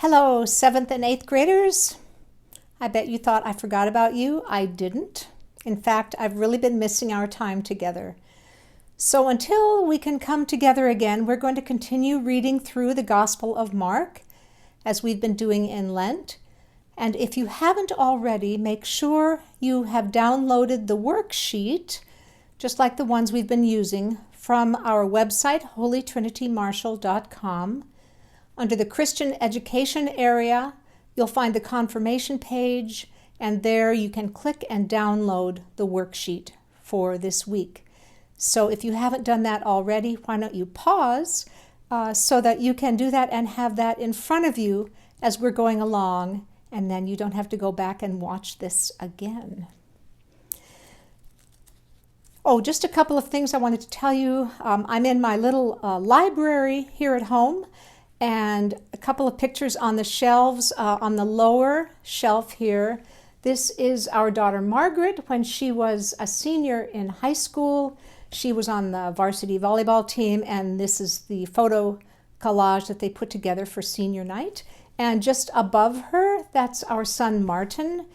Hello, 7th and 8th graders. I bet you thought I forgot about you. I didn't. In fact, I've really been missing our time together. So until we can come together again, we're going to continue reading through the Gospel of Mark, as we've been doing in Lent. And if you haven't already, make sure you have downloaded the worksheet, just like the ones we've been using, from our website, holytrinitymarshall.com. Under the Christian Education area, you'll find the confirmation page, and there you can click and download the worksheet for this week. So if you haven't done that already, why don't you pause so that you can do that and have that in front of you as we're going along, and then you don't have to go back and watch this again. Oh, just a couple of things I wanted to tell you. I'm in my little library here at home, and a couple of pictures on the shelves on the lower shelf here. This is our daughter Margaret when she was a senior in high school. She was on the varsity volleyball team, and this is the photo collage that they put together for senior night. And just above her, that's our son Martin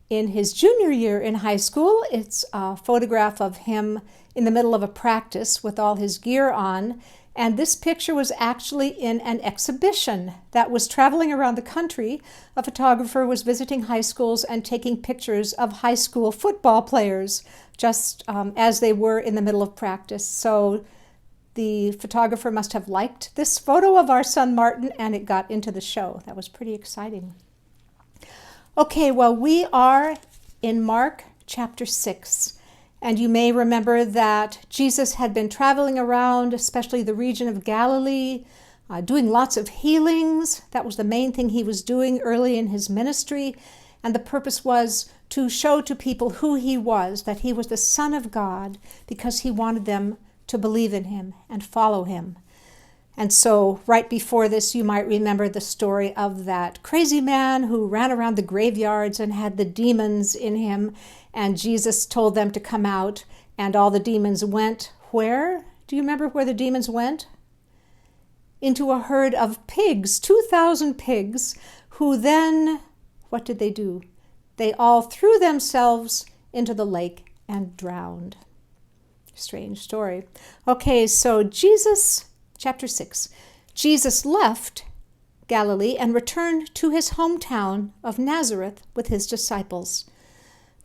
in his junior year in high school. It's a photograph of him in the middle of a practice with all his gear on. And this picture was actually in an exhibition that was traveling around the country. A photographer was visiting high schools and taking pictures of high school football players just as they were in the middle of practice. So the photographer must have liked this photo of our son Martin, and it got into the show. That was pretty exciting. Okay, well, we are in Mark chapter 6. And you may remember that Jesus had been traveling around, especially the region of Galilee, doing lots of healings. That was the main thing he was doing early in his ministry. And the purpose was to show to people who he was, that he was the Son of God, because he wanted them to believe in him and follow him. And so right before this, you might remember the story of that crazy man who ran around the graveyards and had the demons in him. And Jesus told them to come out, and all the demons went where? Do you remember where the demons went? Into a herd of pigs, 2,000 pigs, who then, what did they do? They all threw themselves into the lake and drowned. Strange story. Okay, so Jesus, chapter 6, Jesus left Galilee and returned to his hometown of Nazareth with his disciples.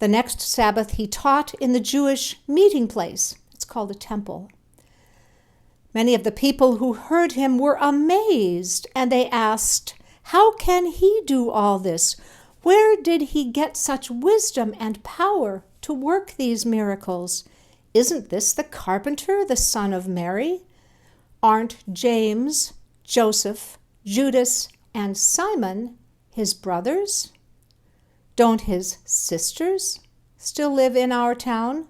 The next Sabbath, he taught in the Jewish meeting place. It's called a temple. Many of the people who heard him were amazed, and they asked, "How can he do all this? Where did he get such wisdom and power to work these miracles? Isn't this the carpenter, the son of Mary? Aren't James, Joseph, Judas, and Simon his brothers? Don't his sisters still live in our town?"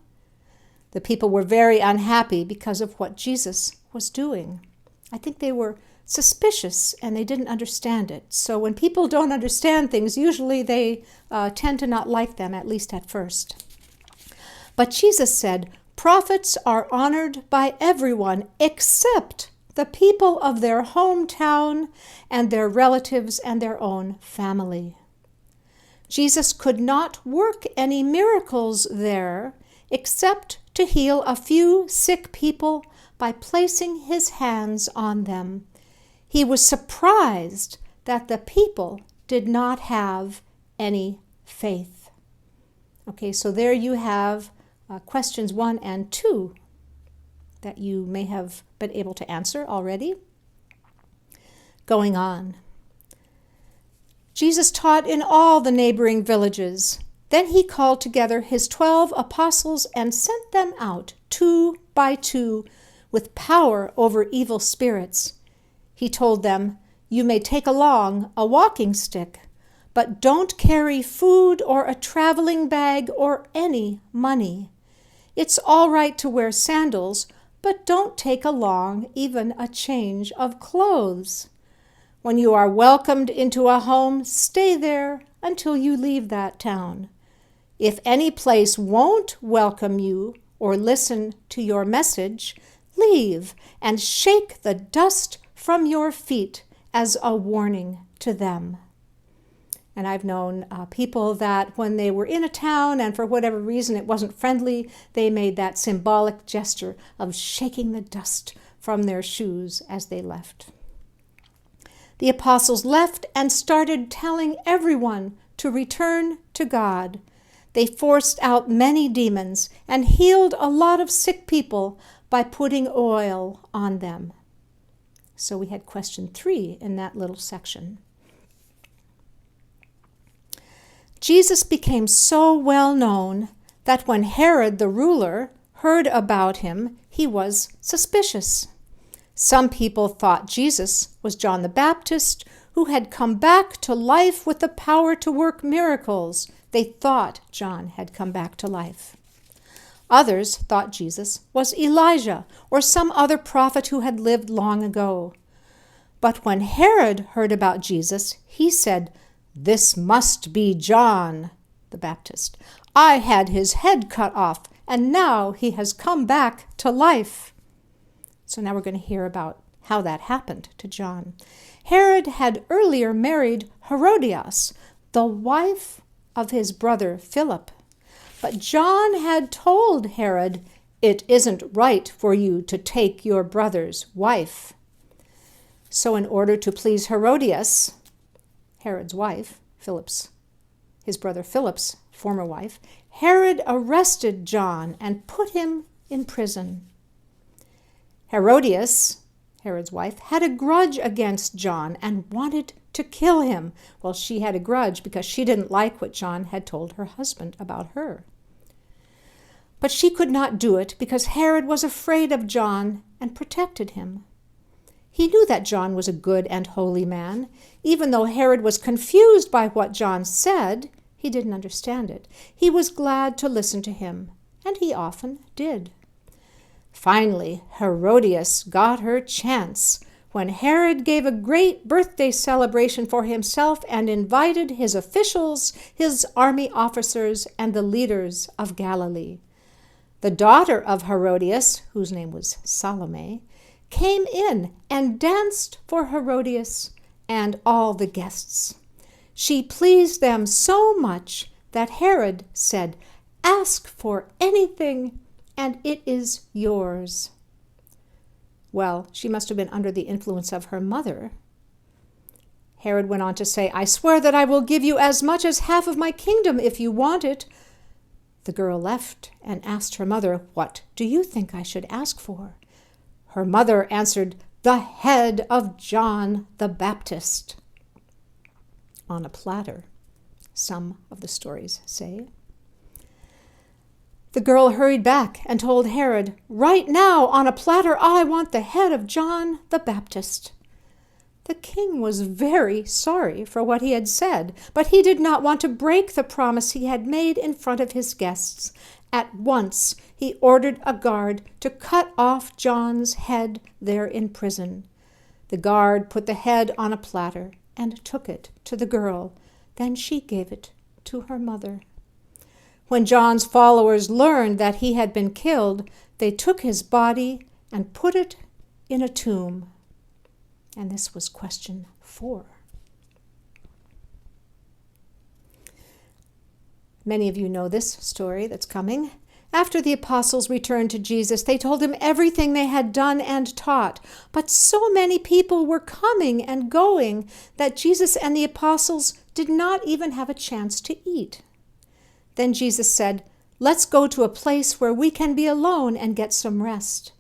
The people were very unhappy because of what Jesus was doing. I think they were suspicious and they didn't understand it. So when people don't understand things, usually they tend to not like them, at least at first. But Jesus said, "Prophets are honored by everyone except the people of their hometown and their relatives and their own family." Jesus could not work any miracles there except to heal a few sick people by placing his hands on them. He was surprised that the people did not have any faith. Okay, so there you have questions 1 and 2 that you may have been able to answer already. Going on. Jesus taught in all the neighboring villages. Then he called together his 12 apostles and sent them out 2 by 2 with power over evil spirits. He told them, "You may take along a walking stick, but don't carry food or a traveling bag or any money. It's all right to wear sandals, but don't take along even a change of clothes. When you are welcomed into a home, stay there until you leave that town. If any place won't welcome you or listen to your message, leave and shake the dust from your feet as a warning to them. And I've known people that when they were in a town and for whatever reason it wasn't friendly, they made that symbolic gesture of shaking the dust from their shoes as they left. The apostles left and started telling everyone to return to God. They forced out many demons and healed a lot of sick people by putting oil on them. So we had question 3 in that little section. Jesus became so well known that when Herod the ruler heard about him, he was suspicious. Some people thought Jesus was John the Baptist, who had come back to life with the power to work miracles. They thought John had come back to life. Others thought Jesus was Elijah or some other prophet who had lived long ago. But when Herod heard about Jesus, he said, "This must be John the Baptist. I had his head cut off, and now he has come back to life." So now we're going to hear about how that happened to John. Herod had earlier married Herodias, the wife of his brother Philip. But John had told Herod, "It isn't right for you to take your brother's wife." So in order to please Herodias, Herod's wife, his brother Philip's former wife, Herod arrested John and put him in prison. Herodias, Herod's wife, had a grudge against John and wanted to kill him. Well, she had a grudge because she didn't like what John had told her husband about her. But she could not do it because Herod was afraid of John and protected him. He knew that John was a good and holy man. Even though Herod was confused by what John said, he didn't understand it. He was glad to listen to him, and he often did. Finally, Herodias got her chance when Herod gave a great birthday celebration for himself and invited his officials, his army officers, and the leaders of Galilee. The daughter of Herodias, whose name was Salome, came in and danced for Herodias and all the guests. She pleased them so much that Herod said, "Ask for anything, and it is yours." Well, she must have been under the influence of her mother. Herod went on to say, "I swear that I will give you as much as half of my kingdom if you want it." The girl left and asked her mother, "What do you think I should ask for?" Her mother answered, "The head of John the Baptist." On a platter, some of the stories say. The girl hurried back and told Herod, "Right now, on a platter, I want the head of John the Baptist." The king was very sorry for what he had said, but he did not want to break the promise he had made in front of his guests. At once, he ordered a guard to cut off John's head there in prison. The guard put the head on a platter and took it to the girl. Then she gave it to her mother. When John's followers learned that he had been killed, they took his body and put it in a tomb. And this was question 4. Many of you know this story that's coming. After the apostles returned to Jesus, they told him everything they had done and taught. But so many people were coming and going that Jesus and the apostles did not even have a chance to eat. Then Jesus said, "Let's go to a place where we can be alone and get some rest."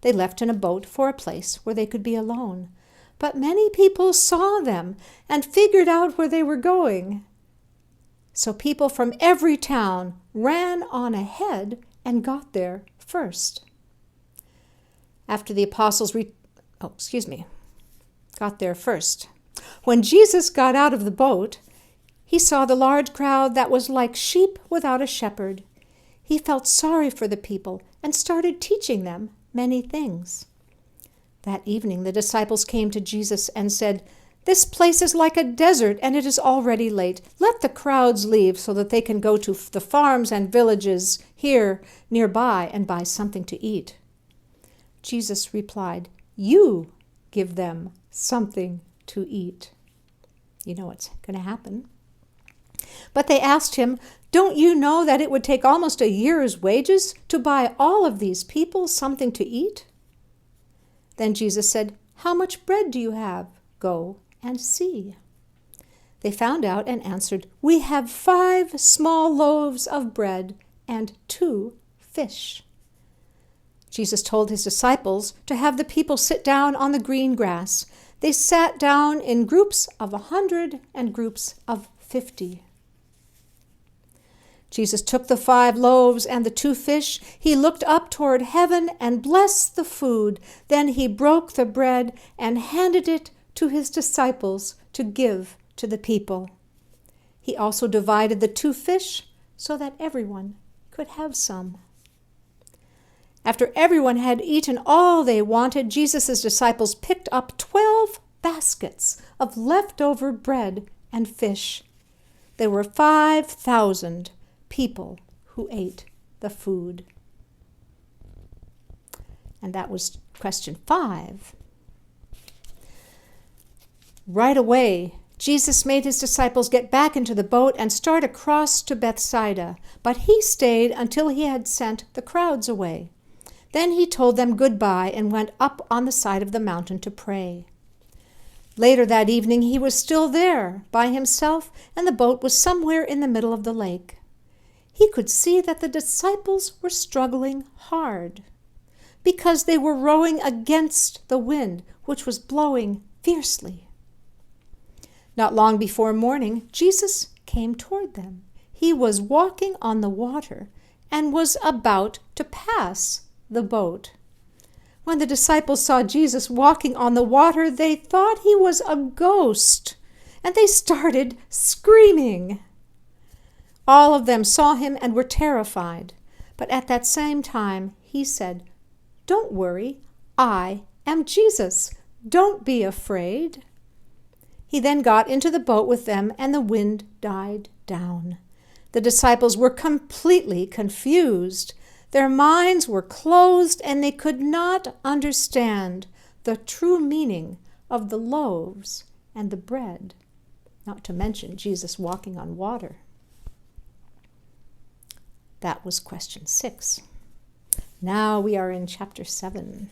They left in a boat for a place where they could be alone. But many people saw them and figured out where they were going. So people from every town ran on ahead and got there first. After the apostles got there first. When Jesus got out of the boat, he saw the large crowd that was like sheep without a shepherd. He felt sorry for the people and started teaching them many things. That evening, the disciples came to Jesus and said, "This place is like a desert, and it is already late. Let the crowds leave so that they can go to the farms and villages here nearby and buy something to eat." Jesus replied, "You give them something to eat. You know what's going to happen. But they asked him, "Don't you know that it would take almost a year's wages to buy all of these people something to eat?" Then Jesus said, "How much bread do you have? Go and see." They found out and answered, "We have 5 small loaves of bread and 2 fish." Jesus told his disciples to have the people sit down on the green grass. They sat down in groups of 100 and groups of 50. Jesus took the 5 loaves and the 2 fish. He looked up toward heaven and blessed the food. Then he broke the bread and handed it to his disciples to give to the people. He also divided the 2 fish so that everyone could have some. After everyone had eaten all they wanted, Jesus' disciples picked up 12 baskets of leftover bread and fish. There were 5,000 people who ate the food. And that was question 5. Right away, Jesus made his disciples get back into the boat and start across to Bethsaida, but he stayed until he had sent the crowds away. Then he told them goodbye and went up on the side of the mountain to pray. Later that evening he was still there by himself, and the boat was somewhere in the middle of the lake. He could see that the disciples were struggling hard because they were rowing against the wind, which was blowing fiercely. Not long before morning, Jesus came toward them. He was walking on the water and was about to pass the boat. When the disciples saw Jesus walking on the water, they thought he was a ghost, and they started screaming. All of them saw him and were terrified. But at that same time, he said, "Don't worry, I am Jesus. Don't be afraid." He then got into the boat with them, and the wind died down. The disciples were completely confused. Their minds were closed, and they could not understand the true meaning of the loaves and the bread, not to mention Jesus walking on water. That was question 6. Now we are in chapter 7.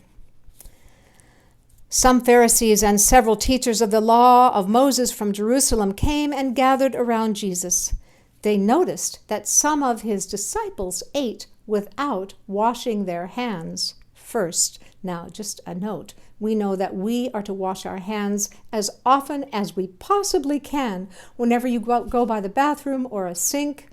Some Pharisees and several teachers of the law of Moses from Jerusalem came and gathered around Jesus. They noticed that some of his disciples ate without washing their hands first. Now, just a note, we know that we are to wash our hands as often as we possibly can. Whenever you go by the bathroom or a sink,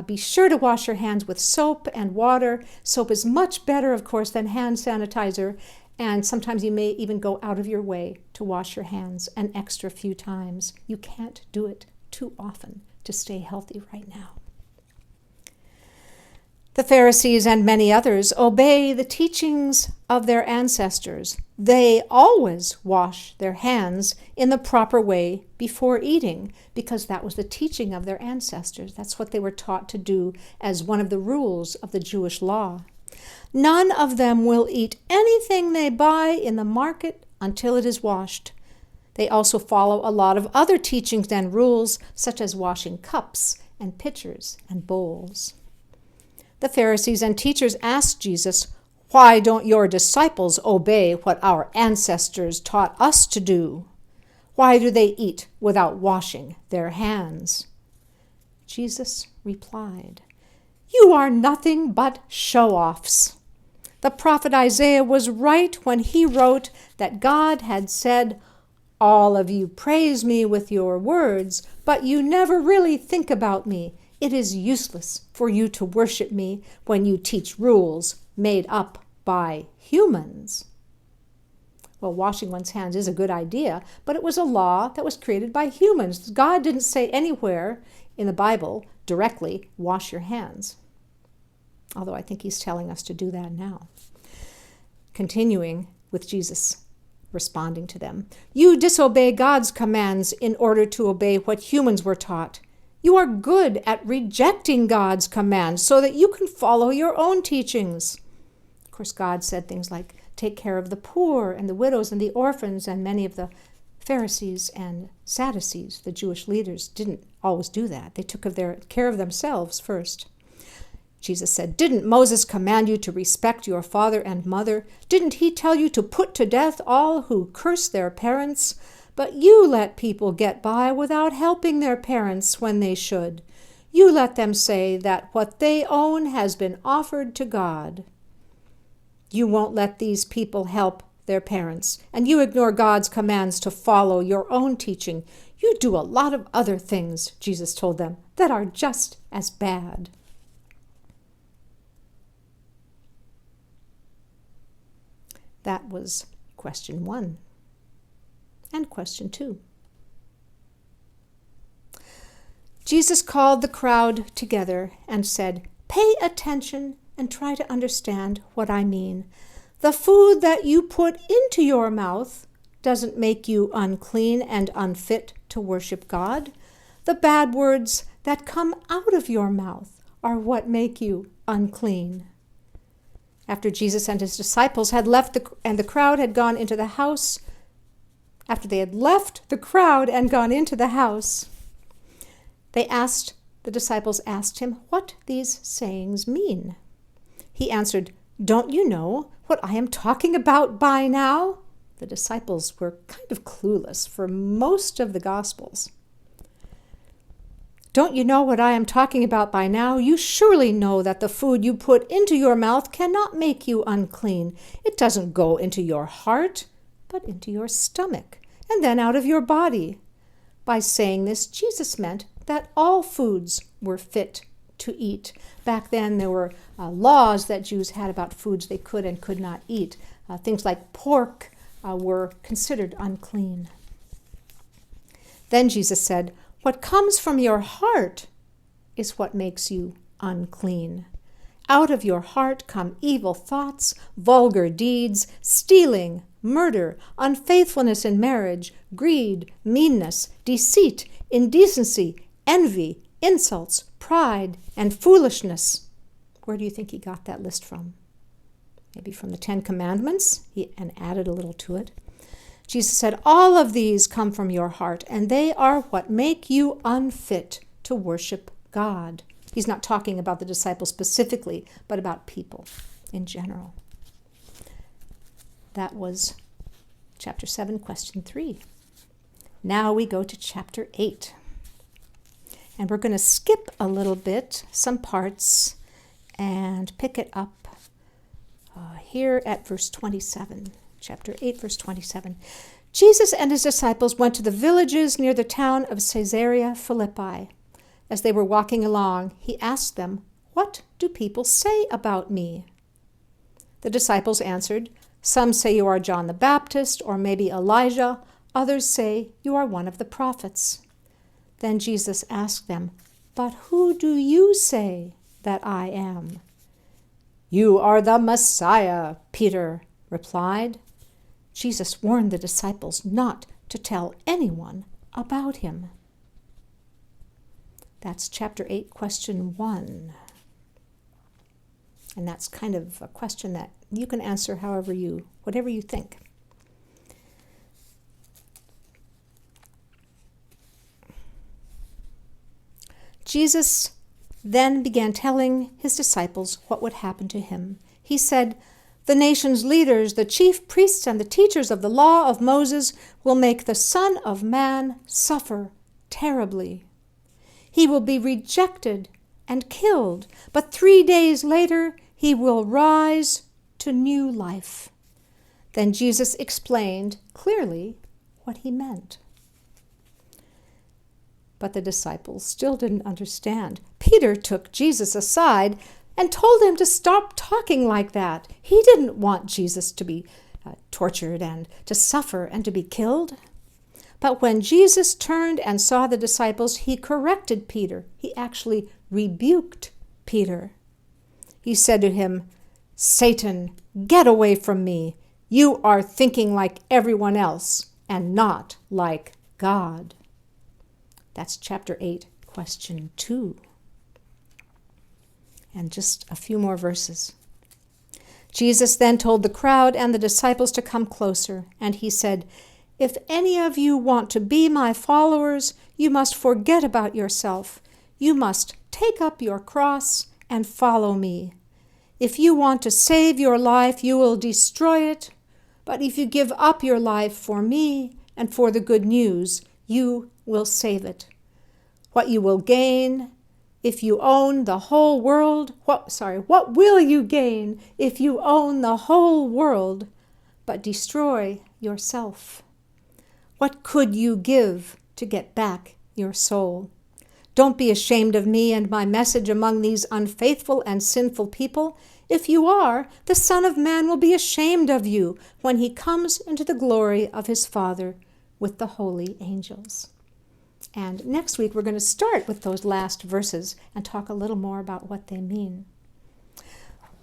be sure to wash your hands with soap and water. Soap is much better, of course, than hand sanitizer, and sometimes you may even go out of your way to wash your hands an extra few times. You can't do it too often to stay healthy right now. The Pharisees and many others obey the teachings of their ancestors. They always wash their hands in the proper way before eating, because that was the teaching of their ancestors. That's what they were taught to do as one of the rules of the Jewish law. None of them will eat anything they buy in the market until it is washed. They also follow a lot of other teachings and rules, such as washing cups and pitchers and bowls. The Pharisees and teachers asked Jesus, "Why don't your disciples obey what our ancestors taught us to do? Why do they eat without washing their hands?" Jesus replied, "You are nothing but show-offs. The prophet Isaiah was right when he wrote that God had said, 'All of you praise me with your words, but you never really think about me. It is useless for you to worship me when you teach rules made up by humans.'" Well, washing one's hands is a good idea, but it was a law that was created by humans. God didn't say anywhere in the Bible directly, "Wash your hands." Although I think he's telling us to do that now. Continuing with Jesus responding to them, "You disobey God's commands in order to obey what humans were taught. You are good at rejecting God's commands so that you can follow your own teachings." Of course, God said things like, "Take care of the poor and the widows and the orphans," and many of the Pharisees and Sadducees, the Jewish leaders, didn't always do that. They took care of themselves first. Jesus said, "Didn't Moses command you to respect your father and mother? Didn't he tell you to put to death all who curse their parents? But you let people get by without helping their parents when they should. You let them say that what they own has been offered to God. You won't let these people help their parents, and you ignore God's commands to follow your own teaching. You do a lot of other things," Jesus told them, "that are just as bad." That was question 1. And question 2. Jesus called the crowd together and said, "Pay attention and try to understand what I mean. The food that you put into your mouth doesn't make you unclean and unfit to worship God. The bad words that come out of your mouth are what make you unclean." After Jesus and his disciples had left and the crowd had gone into the house, after they had left the crowd and gone into the house, the disciples asked him what these sayings mean. He answered, "Don't you know what I am talking about by now?" The disciples were kind of clueless for most of the Gospels. "Don't you know what I am talking about by now? You surely know that the food you put into your mouth cannot make you unclean. It doesn't go into your heart, but into your stomach, and then out of your body." By saying this, Jesus meant that all foods were fit to eat. Back then, there were laws that Jews had about foods they could and could not eat. Things like pork were considered unclean. Then Jesus said, "What comes from your heart is what makes you unclean. Out of your heart come evil thoughts, vulgar deeds, stealing, murder, unfaithfulness in marriage, greed, meanness, deceit, indecency, envy, insults, pride, and foolishness." Where do you think he got that list from? Maybe from the 10 Commandments, and added a little to it. Jesus said, "All of these come from your heart, and they are what make you unfit to worship God." He's not talking about the disciples specifically, but about people in general. That was chapter 7, question 3. Now we go to chapter 8. And we're going to skip a little bit, some parts, and pick it up here at verse 27. Chapter 8, verse 27. Jesus and his disciples went to the villages near the town of Caesarea Philippi. As they were walking along, he asked them, "What do people say about me?" The disciples answered, "Some say you are John the Baptist, or maybe Elijah. Others say you are one of the prophets." Then Jesus asked them, "But who do you say that I am?" "You are the Messiah," Peter replied. Jesus warned the disciples not to tell anyone about him. That's chapter 8, question 1. And that's kind of a question that you can answer whatever you think. Jesus then began telling his disciples what would happen to him. He said, "The nation's leaders, the chief priests, and the teachers of the law of Moses will make the Son of Man suffer terribly. He will be rejected and killed, but 3 days later he will rise to new life." Then Jesus explained clearly what he meant. But the disciples still didn't understand. Peter took Jesus aside and told him to stop talking like that. He didn't want Jesus to be tortured and to suffer and to be killed. But when Jesus turned and saw the disciples, he corrected Peter. He actually rebuked Peter. He said to him, "Satan, get away from me. You are thinking like everyone else and not like God." That's chapter 8, question 2. And just a few more verses. Jesus then told the crowd and the disciples to come closer, and he said, If any of you want to be my followers, you must forget about yourself. You must take up your cross and follow me. If you want to save your life, you will destroy it. But if you give up your life for me and for the good news, you will save it. What you will gain if you own the whole world, what will you gain if you own the whole world but destroy yourself? What could you give to get back your soul? Don't be ashamed of me and my message among these unfaithful and sinful people. If you are, the Son of Man will be ashamed of you when he comes into the glory of his Father with the holy angels. And next week, we're going to start with those last verses and talk a little more about what they mean.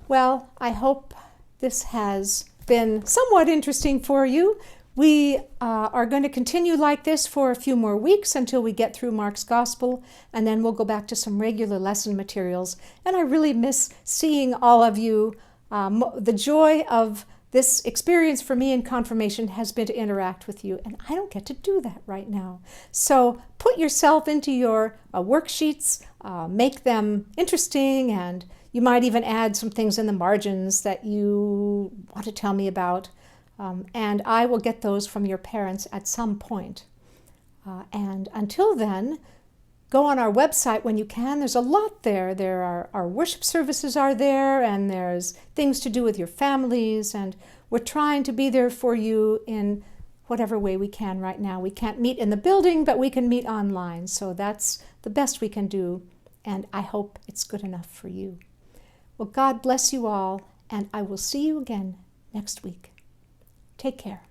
Well, I hope this has been somewhat interesting for you. We are going to continue like this for a few more weeks until we get through Mark's Gospel, and then we'll go back to some regular lesson materials. And I really miss seeing all of you. The joy of this experience for me in confirmation has been to interact with you, and I don't get to do that right now. So put yourself into your worksheets, make them interesting, and you might even add some things in the margins that you want to tell me about. And I will get those from your parents at some point. And until then, go on our website when you can. There's a lot there. There are our worship services are there, and there's things to do with your families, and we're trying to be there for you in whatever way we can right now. We can't meet in the building, but we can meet online. So that's the best we can do, and I hope it's good enough for you. Well, God bless you all, and I will see you again next week. Take care.